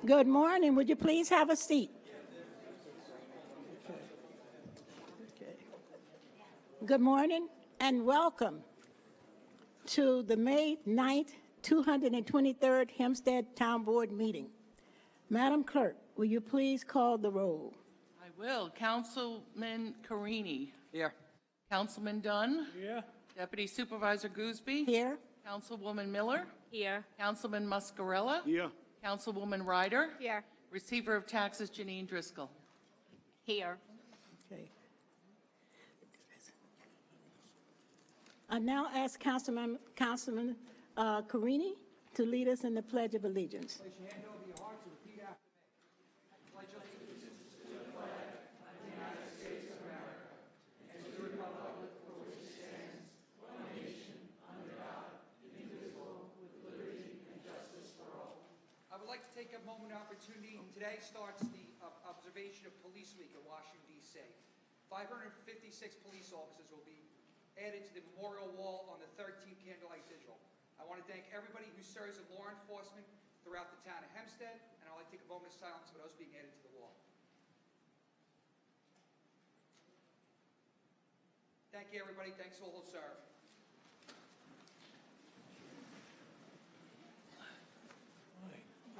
Good morning. Would you please have a seat? Okay. Good morning and welcome to the May 9th, 223rd Hempstead Town Board meeting. Madam Clerk, will you please call the roll? I will. Councilman Carini. Here. Councilman Dunn. Here. Deputy Supervisor Gooseby. Here. Councilwoman Miller. Here. Councilman Muscarella. Here. Councilwoman Ryder. Here. Receiver of Taxes Janine Driscoll. Here. Okay. I now ask Councilman Carini to lead us in the Pledge of Allegiance. Place your hand over your hearts and repeat after me. Pledge allegiance to the flag of the United States of America and to the republic for which it stands, one nation, under God, indivisible, with liberty and justice for all. I would like to take a moment opportunity. Today starts the observation of Police Week in Washington, D.C. 556 police officers will be added to the memorial wall on the 13th Candlelight Vigil. I want to thank everybody who serves in law enforcement throughout the town of Hempstead, and I'd like to take a moment of silence for those being added to the wall. Thank you, everybody. Thanks all who serve.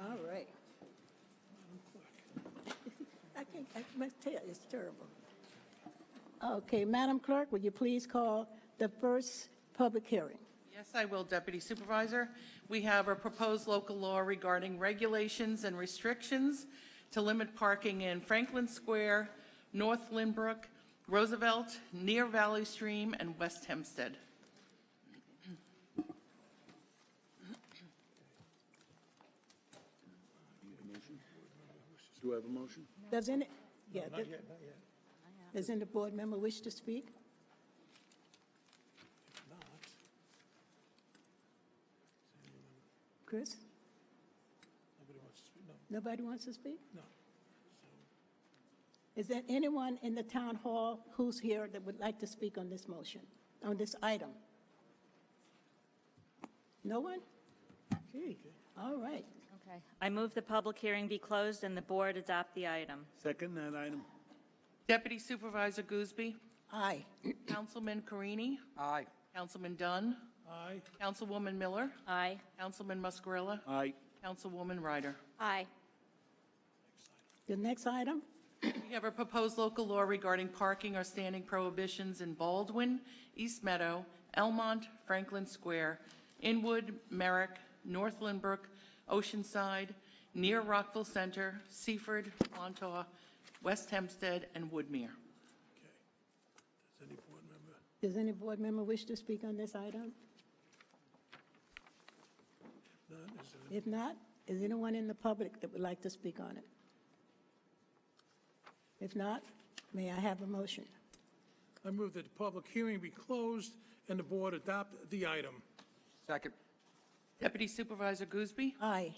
All right. I must tell you, it's terrible. Okay, Madam Clerk, would you please call the first public hearing? Yes, I will, Deputy Supervisor. We have a proposed local law regarding regulations and restrictions to limit parking in Franklin Square, North Lynbrook, Roosevelt, near Valley Stream, and West Hempstead. Do I have a motion? Does any, does any board member wish to speak? Chris? Nobody wants to speak? No. Nobody wants to speak? No. Is there anyone in the town hall who's here that would like to speak on this motion, on this item? No one? Gee, all right. Okay. I move the public hearing be closed and the board adopt the item. Second that item? Deputy Supervisor Gooseby. Aye. Councilman Carini. Aye. Councilman Dunn. Aye. Councilwoman Miller. Aye. Councilman Muscarella. Aye. Councilwoman Ryder. Aye. The next item? We have a proposed local law regarding parking or standing prohibitions in Baldwin, East Meadow, Elmont, Franklin Square, Inwood, Merrick, North Lynbrook, Oceanside, near Rockville Center, Seaford, Montauk, West Hempstead, and Woodmere. Okay. Does any board member? Does any board member wish to speak on this item? None? Is there If not, is anyone in the public that would like to speak on it? If not, may I have a motion? I move that the public hearing be closed and the board adopt the item. Second. Deputy Supervisor Gooseby. Aye.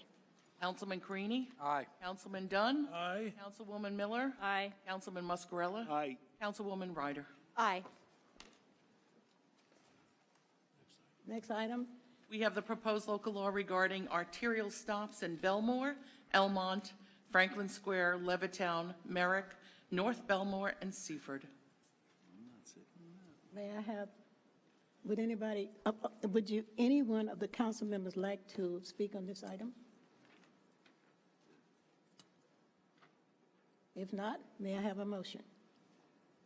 Councilman Carini. Aye. Councilman Dunn. Aye. Councilwoman Miller. Aye. Councilman Muscarella. Aye. Councilwoman Ryder. Aye. Next item? We have the proposed local law regarding arterial stops in Belmore, Elmont, Franklin Square, Levittown, Merrick, North Belmore, and Seaford. May I have, would anybody, any one of the council members like to speak on this item? If not, may I have a motion?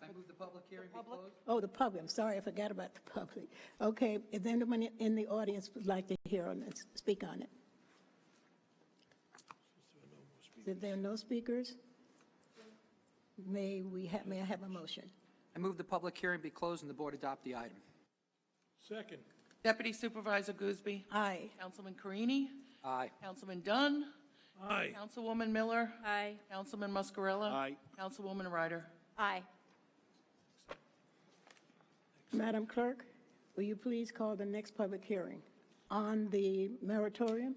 I move the public hearing be closed. Oh, the public, I'm sorry, I forgot about the public. Okay, if anyone in the audience would like to hear on this, speak on it. If there are no speakers, may I have a motion? I move the public hearing be closed and the board adopt the item. Second. Deputy Supervisor Gooseby. Aye. Councilman Carini. Aye. Councilman Dunn. Aye. Councilwoman Miller. Aye. Councilman Muscarella. Aye. Councilwoman Ryder. Aye. Madam Clerk, will you please call the next public hearing on the moratorium?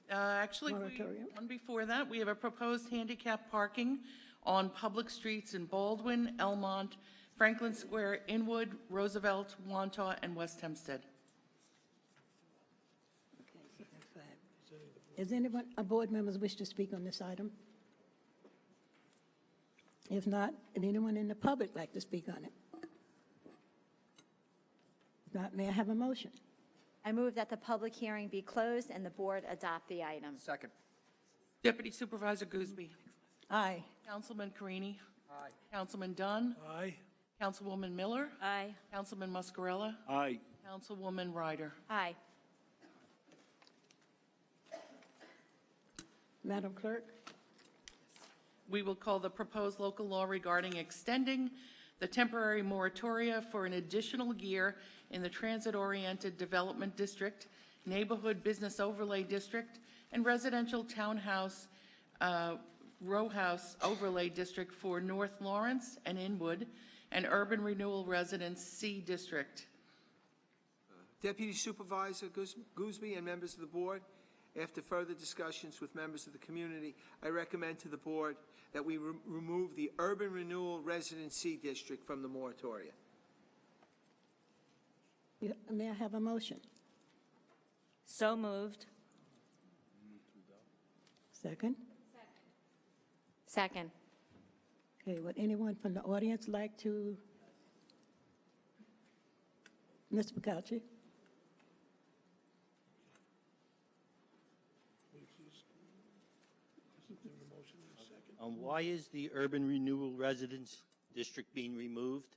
Actually, Moratorium. one before that, we have a proposed handicap parking on public streets in Baldwin, Elmont, Franklin Square, Inwood, Roosevelt, Wantagh, and West Hempstead. Okay, so that's five. Is anyone, board members wish to speak on this item? If not, would anyone in the public like to speak on it? If not, may I have a motion? I move that the public hearing be closed and the board adopt the item. Second. Deputy Supervisor Gooseby. Aye. Councilman Carini. Aye. Councilman Dunn. Aye. Councilwoman Miller. Aye. Councilman Muscarella. Aye. Councilwoman Ryder. Aye. Madam Clerk? We will call the proposed local law regarding extending the temporary moratoria for an additional year in the Transit-Oriented Development District, Neighborhood Business Overlay District, and Residential Townhouse Row House Overlay District for North Lawrence and Inwood, and Urban Renewal Residence C District. Deputy Supervisor Gooseby and members of the board, after further discussions with members of the community, I recommend to the board that we remove the Urban Renewal Residency District from the moratoria. May I have a motion? So moved. Second? Second. Okay, would anyone from the audience like to? Mr. Bacacci? Why is the Urban Renewal Residence District being removed?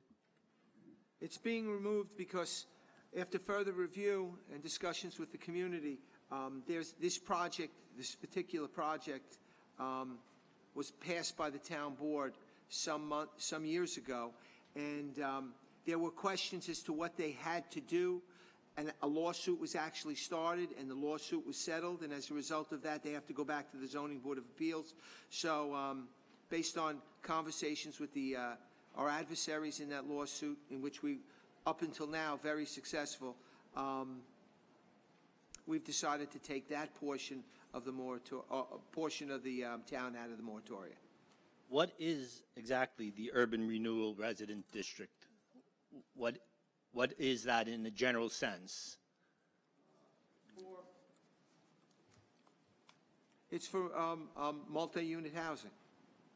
It's being removed because after further review and discussions with the community, there's this project, this particular project, was passed by the town board some years ago, and there were questions as to what they had to do, and a lawsuit was actually started, and the lawsuit was settled, and as a result of that, they have to go back to the Zoning Board of Appeals. So based on conversations with our adversaries in that lawsuit, in which we, up until now, very successful, we've decided to take that portion of the town out of the moratoria. What is exactly the Urban Renewal Resident District? What is that in a general sense? It's for multi-unit housing.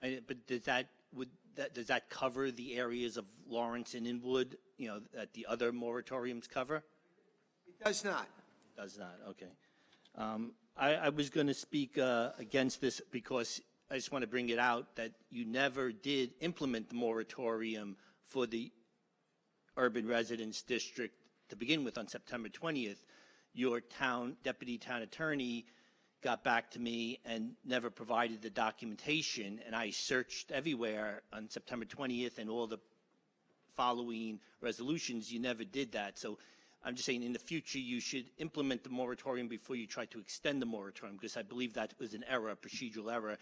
But does that cover the areas of Lawrence and Inwood, you know, that the other moratoriums cover? It does not. Does not, okay. I was going to speak against this because I just want to bring it out that you never did implement the moratorium for the Urban Residence District to begin with on September 20th. Your deputy town attorney got back to me and never provided the documentation, and I searched everywhere on September 20th and all the following resolutions. You never did that. So I'm just saying in the future you should implement the moratorium before you try to extend the moratorium, because I believe that was an error, a procedural error.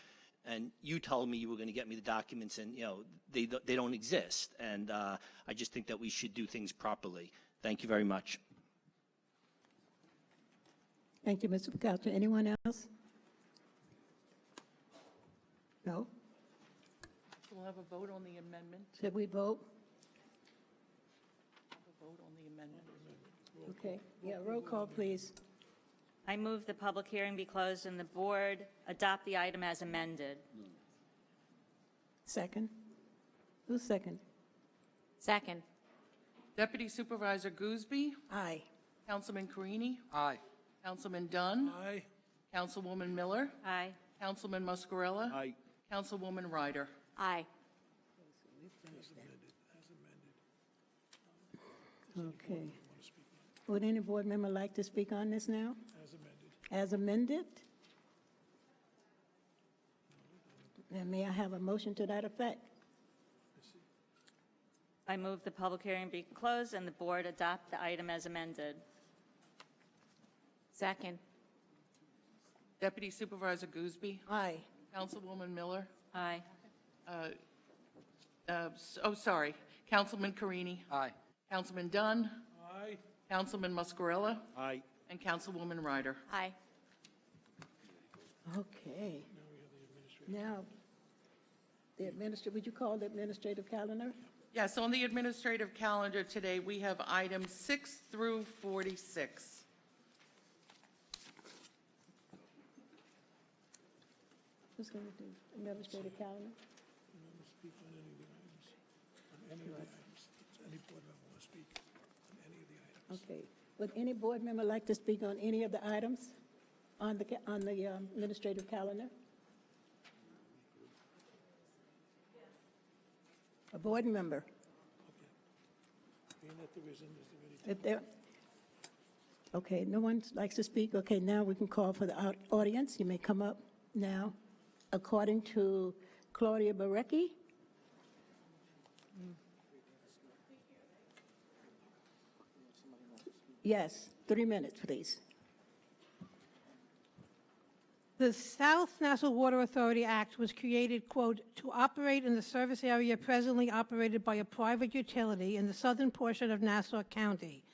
And you told me you were going to get me the documents, and you know they don't exist. And I just think that we should do things properly. Thank you very much. Thank you, Mr. Bacacci. Anyone else? No? We'll have a vote on the amendment. Should we vote? Have a vote on the amendment. Okay. Yeah, roll call, please. I move the public hearing be closed and the board adopt the item as amended. Second? Who's second? Second. Deputy Supervisor Gooseby. Aye. Councilman Carini. Aye. Councilman Dunn. Aye. Councilwoman Miller. Aye. Councilman Muscarella. Aye. Councilwoman Ryder. Aye. Okay. Would any board member like to speak on this now? As amended. As amended? And may I have a motion to that effect? I move the public hearing be closed and the board adopt the item as amended. Second. Deputy Supervisor Gooseby. Aye. Councilwoman Miller. Aye. Sorry. Councilman Carini. Aye. Councilman Dunn. Aye. Councilman Muscarella. Aye. And Councilwoman Ryder. Aye. Okay. Now, would you call the administrative calendar? Yes, on the administrative calendar today, we have items 6 through 46. Who's going to do administrative calendar? Remember, speak on any of the items, on any of the items. Any board member want to speak on any of the items? Okay. Would any board member like to speak on any of the items on the administrative calendar? A board member? Being that there isn't, is there anything? If there, okay, no one likes to speak. Okay, now we can call for the audience. You may come up now. According to Claudia Barecki. Yes, 3 minutes, please. The South Nassau Water Authority Act was created, quote, to operate in the service area presently operated by a private utility in the southern portion of Nassau County,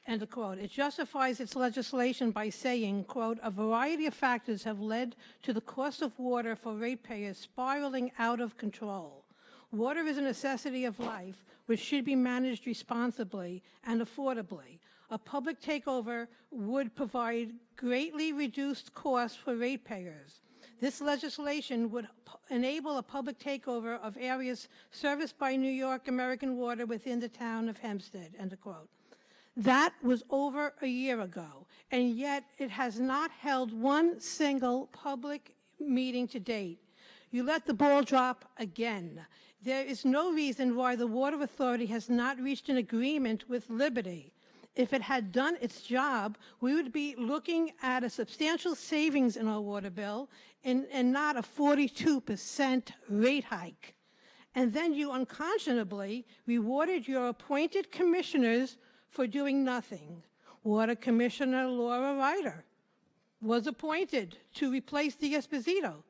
end of quote. It justifies its legislation by saying, quote, a variety of factors have led to the cost of water for ratepayers spiraling out of control. Water is a necessity of life which should be managed responsibly and affordably. A public takeover would provide greatly reduced costs for ratepayers. This legislation would enable a public takeover of areas serviced by New York American Water within the town of Hempstead, end of quote. That was over a year ago, and yet it has not held one single public meeting to date. You let the ball drop again. There is no reason why the Water Authority has not reached an agreement with Liberty. If it had done its job, we would be looking at a substantial savings in our water bill and not a 42% rate hike. And then you unconscionably rewarded your appointed commissioners for doing nothing. Water Commissioner Laura Ryder was appointed to replace D'Esposito,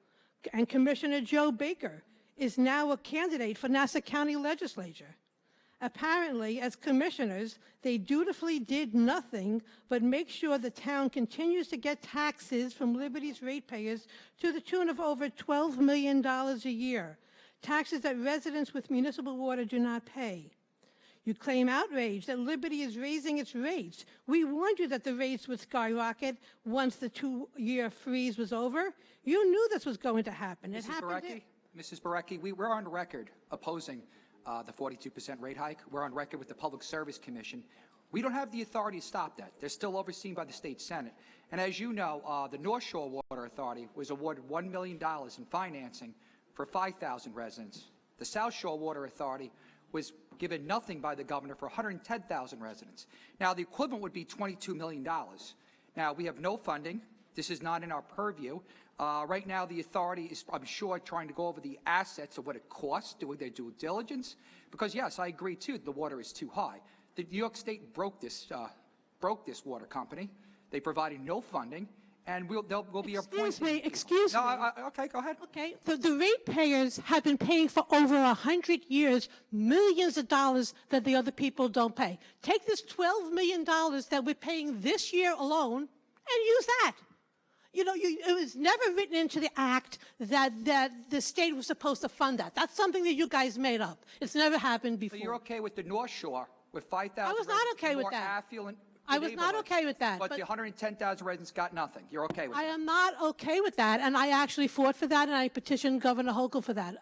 and Commissioner Joe Baker is now a candidate for Nassau County Legislature. Apparently, as commissioners, they dutifully did nothing but make sure the town continues to get taxes from Liberty's ratepayers to the tune of over $12 million a year, taxes that residents with municipal water do not pay. You claim outrage that Liberty is raising its rates. We warned you that the rates would skyrocket once the 2-year freeze was over. You knew this was going to happen. It happened. Mrs. Barecki, we're on record opposing the 42% rate hike. We're on record with the Public Service Commission. We don't have the authority to stop that. They're still overseen by the state Senate. And as you know, the North Shore Water Authority was awarded $1 million in financing for 5,000 residents. The South Shore Water Authority was given nothing by the governor for 110,000 residents. Now, the equivalent would be $22 million. Now, we have no funding. This is not in our purview. Right now, the authority is, I'm sure, trying to go over the assets of what it costs, doing their due diligence. Because, yes, I agree, too, the water is too high. The New York State broke this water company. They provided no funding, and we'll be appointing. Excuse me. Okay, go ahead. Okay, the ratepayers have been paying for over 100 years millions of dollars that the other people don't pay. Take this $12 million that we're paying this year alone and use that. You know, it was never written into the act that the state was supposed to fund that. That's something that you guys made up. It's never happened before. So you're okay with the North Shore with 5,000 I was not okay with that. I was not okay with that. But the 110,000 residents got nothing. You're okay with that? I am not okay with that, and I actually fought for that, and I petitioned Governor Hochul for that.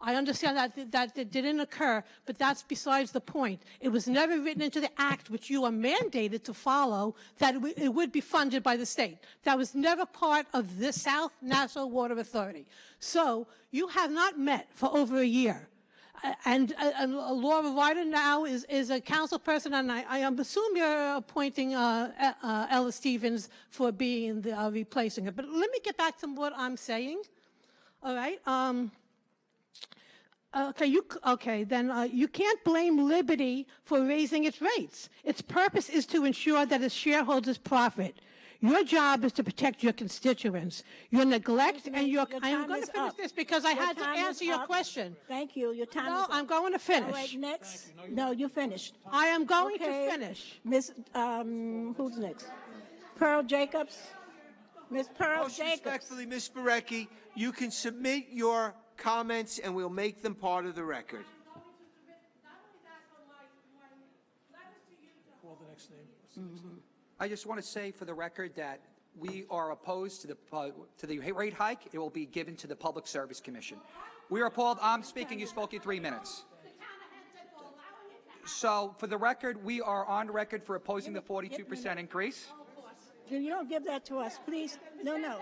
I understand that it didn't occur, but that's besides the point. It was never written into the act, which you are mandated to follow, that it would be funded by the state. That was never part of the South Nassau Water Authority. So you have not met for over a year. And Laura Ryder now is a council person, and I assume you're appointing Ella Stevens for being replacing her. But let me get back to what I'm saying. All right. Then you can't blame Liberty for raising its rates. Its purpose is to ensure that its shareholders profit. Your job is to protect your constituents. Your neglect and your... I'm going to finish this because I had to answer your question. Thank you. Your time is No, up. I'm going to finish. All right, next. No, you finished. I am going Okay. to finish. Miss, who's next? Pearl Jacobs? Miss Pearl Most Jacobs. respectfully, Ms. Barecki, you can submit your comments and we'll make them part of the record. Call the next name. What's the next name? I just want to say for the record that we are opposed to the rate hike. It will be given to the Public Service Commission. We are appalled. I'm speaking. You spoke in 3 minutes. So, for the record, we are on record for opposing the 42% increase. You don't give that to us, please. No, no.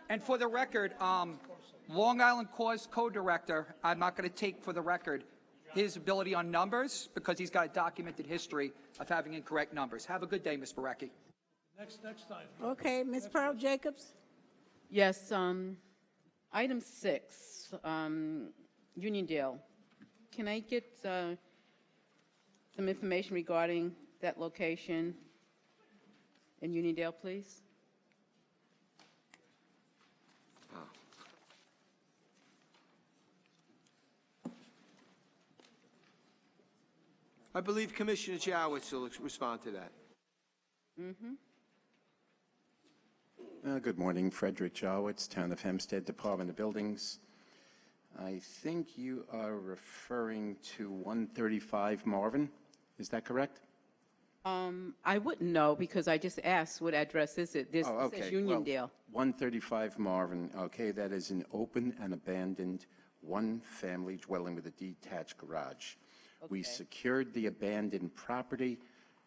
And for the record, Long Island Cause co-director, I'm not going to take for the record his ability on numbers because he's got a documented history of having incorrect numbers. Have a good day, Ms. Barecki. Next time. Okay, Ms. Pearl Jacobs? Yes, item 6, Uniondale. Can I get some information regarding that location in Uniondale, please? I believe Commissioner Jowitz will respond to that. Good morning, Frederick Jowitz, Town of Hempstead, Department of Buildings. I think you are referring to 135 Marvin. Is that correct? I wouldn't know because I just asked what address is it. This says Uniondale. Well, 135 Marvin, okay, that is an open and abandoned one-family dwelling with a detached garage. Okay. We secured the abandoned property.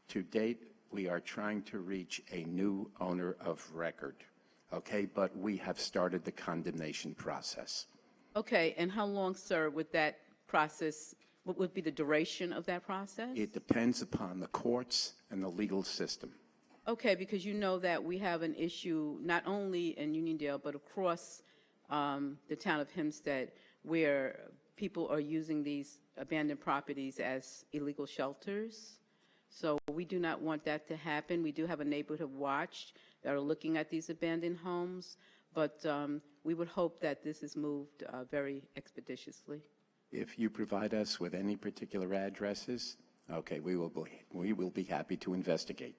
To date, we are trying to reach a new owner of record, okay, but we have started the condemnation process. Okay, and how long, sir, would that process, what would be the duration of that process? It depends upon the courts and the legal system. Okay, because you know that we have an issue not only in Uniondale, but across the town of Hempstead, where people are using these abandoned properties as illegal shelters. So we do not want that to happen. We do have a neighborhood watch that are looking at these abandoned homes, but we would hope that this is moved very expeditiously. If you provide us with any particular addresses, okay, we will be happy to investigate.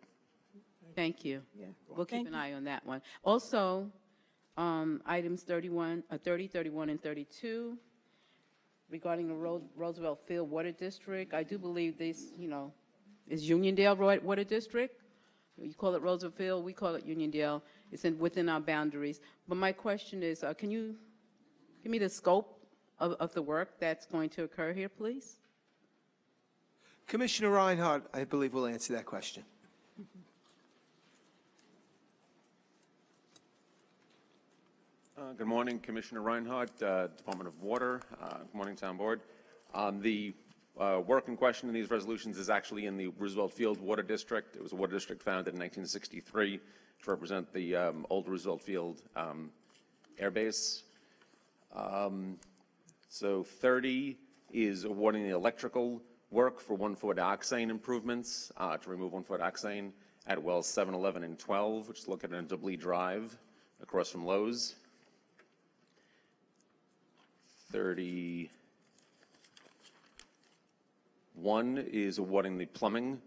Thank you. Yeah. We'll keep an eye on that one. Also, items 30, 31, and 32 regarding the Roosevelt Field Water District. I do believe this, is Uniondale Water District. You call it Roosevelt Field, we call it Uniondale. It's within our boundaries. But my question is, can you give me the scope of the work that's going to occur here, please? Commissioner Reinhardt, I believe, will answer that question. Good morning, Commissioner Reinhardt, Department of Water. Good morning, Town Board. The work in question in these resolutions is actually in the Roosevelt Field Water District. It was a water district founded in 1963 to represent the old Roosevelt Field Air Base. So 30 is awarding the electrical work for 1,4-dioxane improvements to remove 1,4-dioxane at wells 7, 11, and 12, which is located on Dublee Drive across from Lowe's. 31 is awarding the plumbing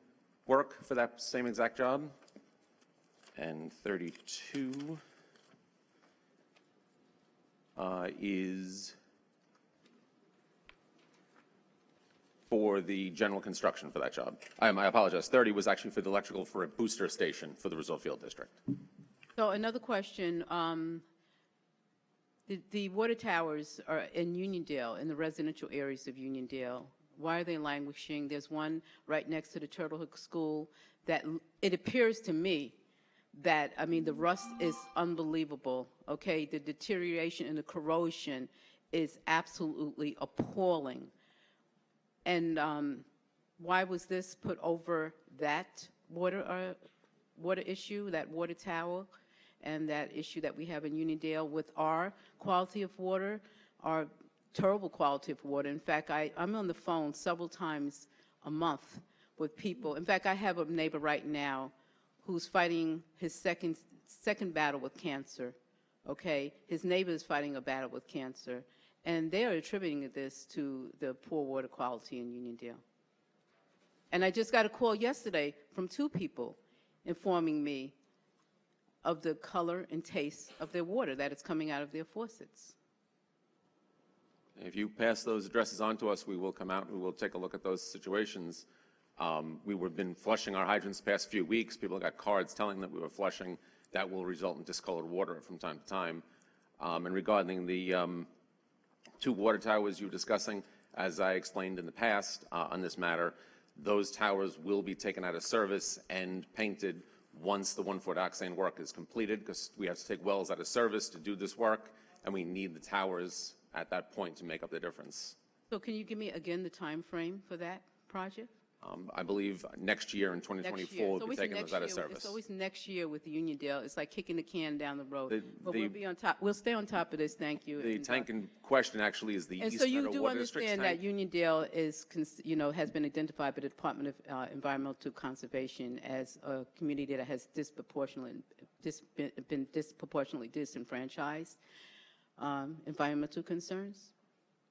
work for that same exact job. And 32 is for the general construction for that job. I apologize. 30 was actually for the electrical for a booster station for the Roosevelt Field District. So another question. The water towers are in Uniondale, in the residential areas of Uniondale. Why are they languishing? There's one right next to the Turtle Hook School that it appears to me that, the rust is unbelievable, okay? The deterioration and the corrosion is absolutely appalling. And why was this put over that water issue, that water tower? And that issue that we have in Uniondale with our quality of water, our terrible quality of water. In fact, I'm on the phone several times a month with people. In fact, I have a neighbor right now who's fighting his second battle with cancer, okay? His neighbor is fighting a battle with cancer, and they are attributing this to the poor water quality in Uniondale. And I just got a call yesterday from 2 people informing me of the color and taste of their water that is coming out of their faucets. If you pass those addresses on to us, we will come out and we will take a look at those situations. We've been flushing our hydrants the past few weeks. People got cards telling that we were flushing. that will result in discolored water from time to time. And regarding the 2 water towers you were discussing, as I explained in the past on this matter, those towers will be taken out of service and painted once the 1,4-dioxane work is completed, because we have to take wells out of service to do this work, and we need the towers at that point to make up the difference. So can you give me again the time frame for that project? I believe next year in 2024, we'll be taking those out of service. It's always next year with Uniondale. It's like kicking the can down the road. But the- we'll be on top. We'll stay on top of this. Thank you. The tank in question actually is the And East so you Meadow do Water District's understand that tank. Uniondale is, has been identified by the Department of Environmental Conservation as a community that has been disproportionately disenfranchised. Environmental concerns?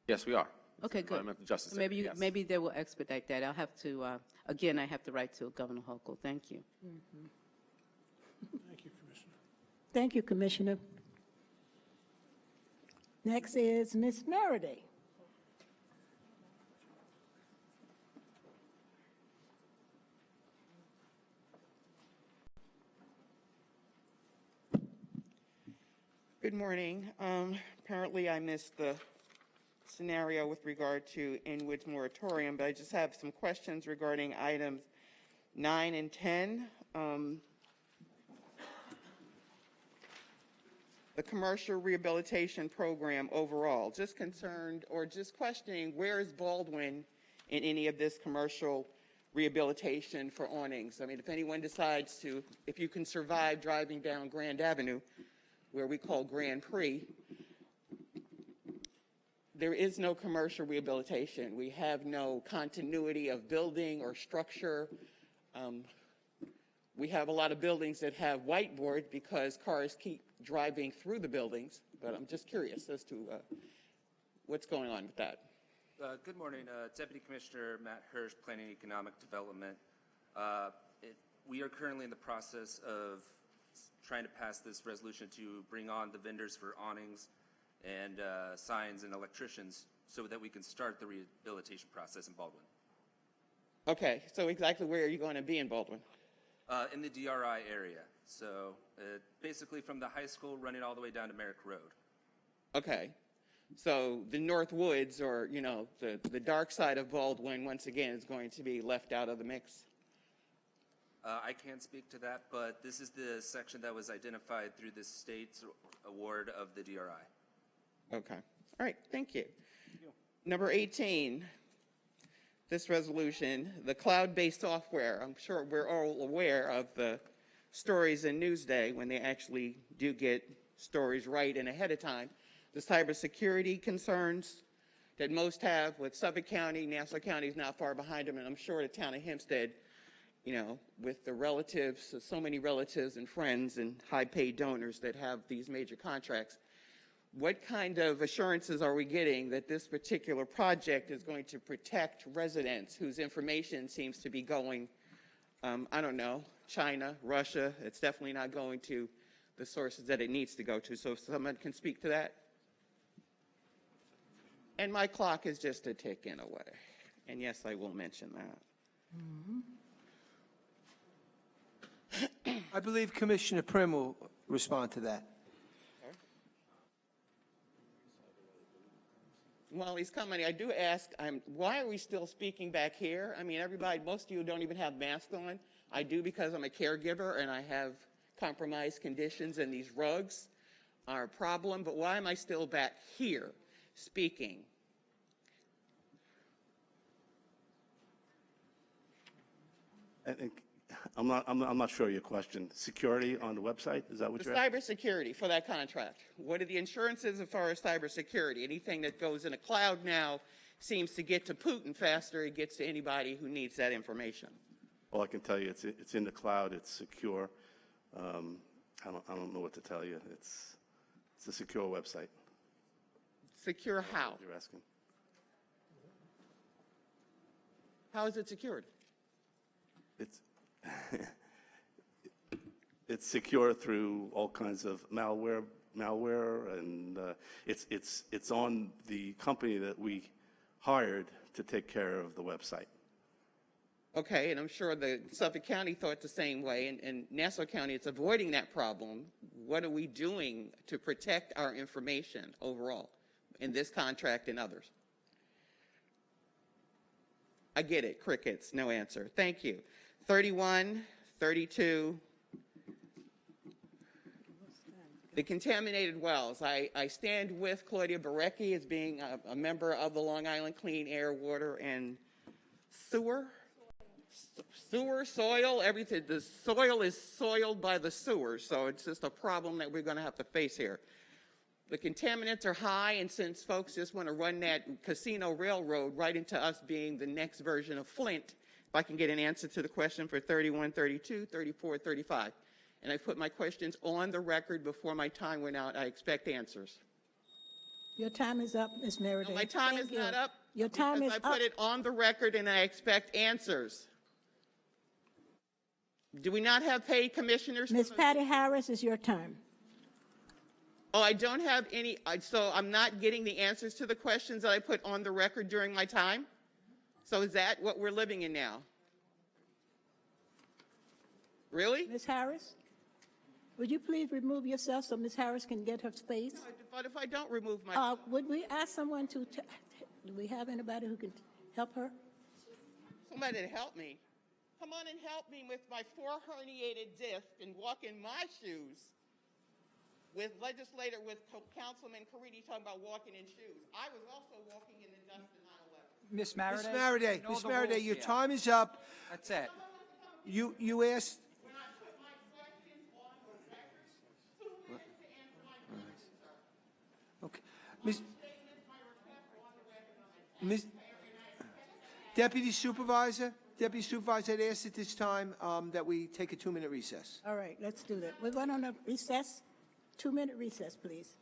Yes, we are. Okay, good. Environmental Justice Maybe Area, yes. maybe they will expedite that. I'll have to, again, I have to write to Governor Hochul. Thank you. Thank you, Commissioner. Thank you, Commissioner. Next is Ms. Meredith. Good morning. Apparently I missed the scenario with regard to Inwood's moratorium, but I just have some questions regarding items 9 and 10. The commercial rehabilitation program overall, just concerned or just questioning, where is Baldwin in any of this commercial rehabilitation for awnings? I mean, if anyone decides to, if you can survive driving down Grand Avenue, where we call Grand Prix, there is no commercial rehabilitation. We have no continuity of building or structure. We have a lot of buildings that have whiteboard because cars keep driving through the buildings, but I'm just curious as to what's going on with that. Good morning, Deputy Commissioner Matt Hirsch, Planning and Economic Development. We are currently in the process of trying to pass this resolution to bring on the vendors for awnings and signs and electricians so that we can start the rehabilitation process in Baldwin. Okay, so exactly where are you going to be in Baldwin? In the DRI area. So basically from the high school running all the way down to Merrick Road. Okay, so the North Woods, or, you know, the dark side of Baldwin, once again, is going to be left out of the mix? I can't speak to that, but this is the section that was identified through the state's award of the DRI. Okay. All right. Thank you. Number 18, this resolution, the cloud-based software. I'm sure we're all aware of the stories in Newsday when they actually do get stories right and ahead of time. The cybersecurity concerns that most have with Suffolk County, Nassau County is not far behind them, and I'm sure the town of Hempstead, you know, with the relatives, so many relatives and friends and high-paid donors that have these major contracts. What kind of assurances are we getting that this particular project is going to protect residents whose information seems to be going, I don't know, China, Russia? It's definitely not going to the sources that it needs to go to. So if someone can speak to that. And my clock is just a ticking away. And yes, I will mention that. I believe Commissioner Prim will respond to that. While he's coming, I do ask, why are we still speaking back here? I mean, everybody, most of you don't even have masks on. I do because I'm a caregiver and I have compromised conditions, and these rugs are a problem. But why am I still back here speaking? I think I'm not sure of your question. Security on the website, is that what you're asking? Cybersecurity for that contract. What are the insurances as far as cybersecurity? Anything that goes in a cloud now seems to get to Putin faster. It gets to anybody who needs that information. All I can tell you, it's in the cloud. It's secure. I don't know what to tell you. It's a secure website. Secure how? You're asking. How is it secured? It's secure through all kinds of malware, and it's on the company that we hired to take care of the website. Okay, and I'm sure the Suffolk County thought the same way, and Nassau County is avoiding that problem. What are we doing to protect our information overall in this contract and others? I get it, crickets, no answer. Thank you. 31, 32. The contaminated wells. I stand with Claudia Barecki as being a member of the Long Island Clean Air, Water, and Sewer, soil, everything. The soil is soiled by the sewer, so it's just a problem that we're going to have to face here. The contaminants are high, and since folks just want to run that casino railroad right into us being the next version of Flint, if I can get an answer to the question for 31, 32, 34, 35. And I put my questions on the record before my time went out. I expect answers. Your time is up, Ms. Meredith. No, my time is not up. Your time is I up. put it on the record and I expect answers. Do we not have paid commissioners? Ms. Patty Harris, is your time. Oh, I don't have any, so I'm not getting the answers to the questions that I put on the record during my time? So is that what we're living in now? Really? Ms. Harris, would you please remove yourself so Ms. Harris can get her space? No, but if I don't remove myself. Would we ask someone to, do we have anybody who can help her? Somebody to help me. Come on and help me with my 4 herniated discs and walk in my shoes with Councilman Caridi talking about walking in shoes. I was also walking in the dust in 9/11. Ms. Meredith? Ms. Meredith, your time is up. That's it. You asked. When I put my questions on the record, who wishes to answer my questions, sir? Okay. Ms. Deputy Supervisor, I'd ask at this time that we take a 2-minute recess. All right, let's do that. We're going on a recess. 2-minute recess, please.